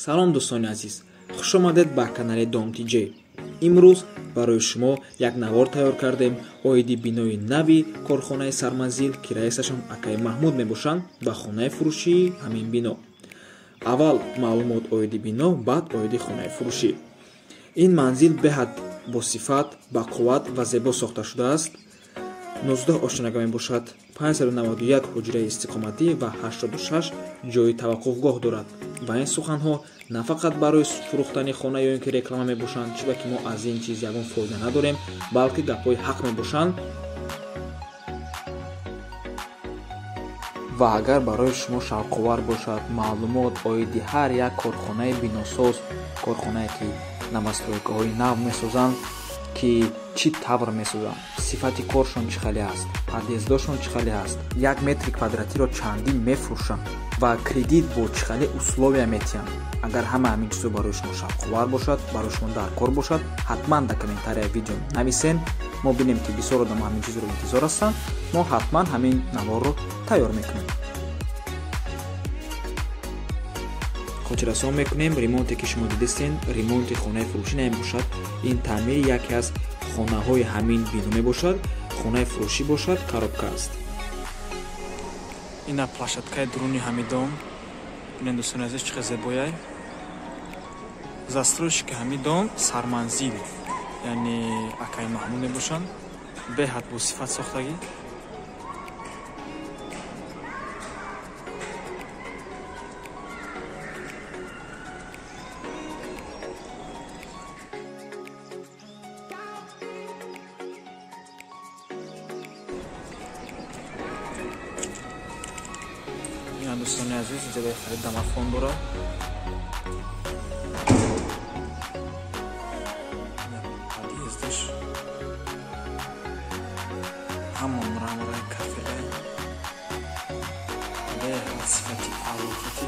салом дӯстони азиз, хушомадед ба канали Dom TJ. имрӯз барои шумо як навор тайёр кардем оиди бинои нави корхонаи сарманзил ки раисашон акаи Маҳмуд мебошанд ба хонаи фурӯшии ҳамин бино. аввал маълумот оиди бино, баъд оиди хонаи фурӯшӣ. ин манзил беҳад босифат, бақувват ва зебо сохта шудааст. 19 ошнагah мебошад, 591 ҳуҷраи истиқоматӣ ва 86 ҷои таваққуфгоҳ дорад. ва ин суханҳо на фақат барои фурӯхтани хона ё ин ки реклама мебошанд, чиба ки мо аз ин чиз ягон фоида надорем, балки гапҳои ҳақ мебошанд. ва агар барои шумо шавқовар бошад маълумот оиди ҳар як корхонаи биносоз, корхонае ки намастройкаҳои нав месозанд, ки чӣ тавр месозанд, сифати коршон чӣ хеле аст, подъездошон чӣ хеле аст, 1 метри квадратиро чандин мефурӯшанд ва кредит бо чӣ хеле условия метиҳанд. агар ҳама ҳамин чизо барои шумо шавқовар бошад, барои шумо дар кор бошад, ҳатман дар комментария видео нависен. мо бинем ки бисёр одам ҳамин чизро интизор ҳастанд. мо ҳатман ҳамин наворро тайёр мекунем. хотиррасон мекунем, ремонте ки шумо дидистен, ремонти хонаи фурӯшӣ намебошад. ин таъмири яке аз хонаҳои ҳамин бино мебошад. хонаи фурӯшӣ бошад, коробка аст. ина плашаткаи дуруни ҳамидом. бинем дӯстони азиз, чӣ қадр зебояй. застройщики ҳамидом сарманзил, яъне акаи Маҳмуд мебошанд. беҳад босифат сохтагӣ. дӯстони азиз, ҷои харид дамафон дорад. подъездаш ҳамон рамраи кафелай беҳад сифати алофати.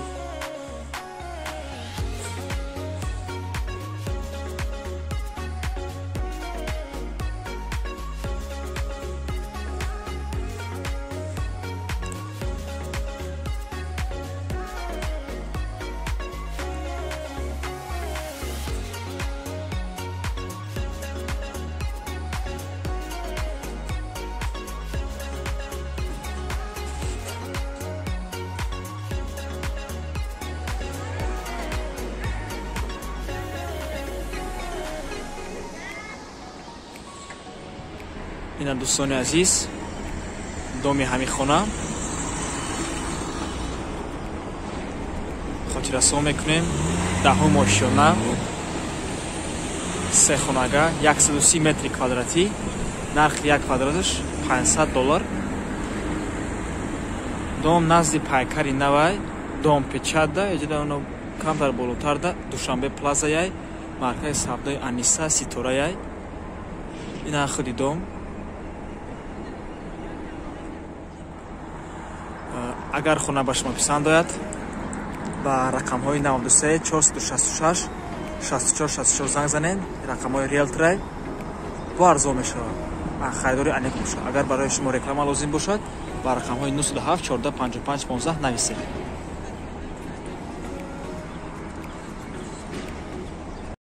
ина дӯстони азиз, доми ҳамин хона. хотиррасон мекунем, 10 ошёна, 3 хонага, 130 метри квадратӣ, нархи 1 квадраташ $500. дом назди пайкари навай, дом печада, эҷода оно камтар болотарда, Душанбе плаза яй, маркази савдои Аниса Ситора яй. ина худи дом. агар хона ба шумо писанд ояд, ба рақамҳои 93 466 64 64 занг занед. рақамҳои риэлторай бо арзон мешавад. харидори аниқ бошад. агар барои шумо реклама лозим бошад, ба рақамҳои 97 14 55 15 нависед.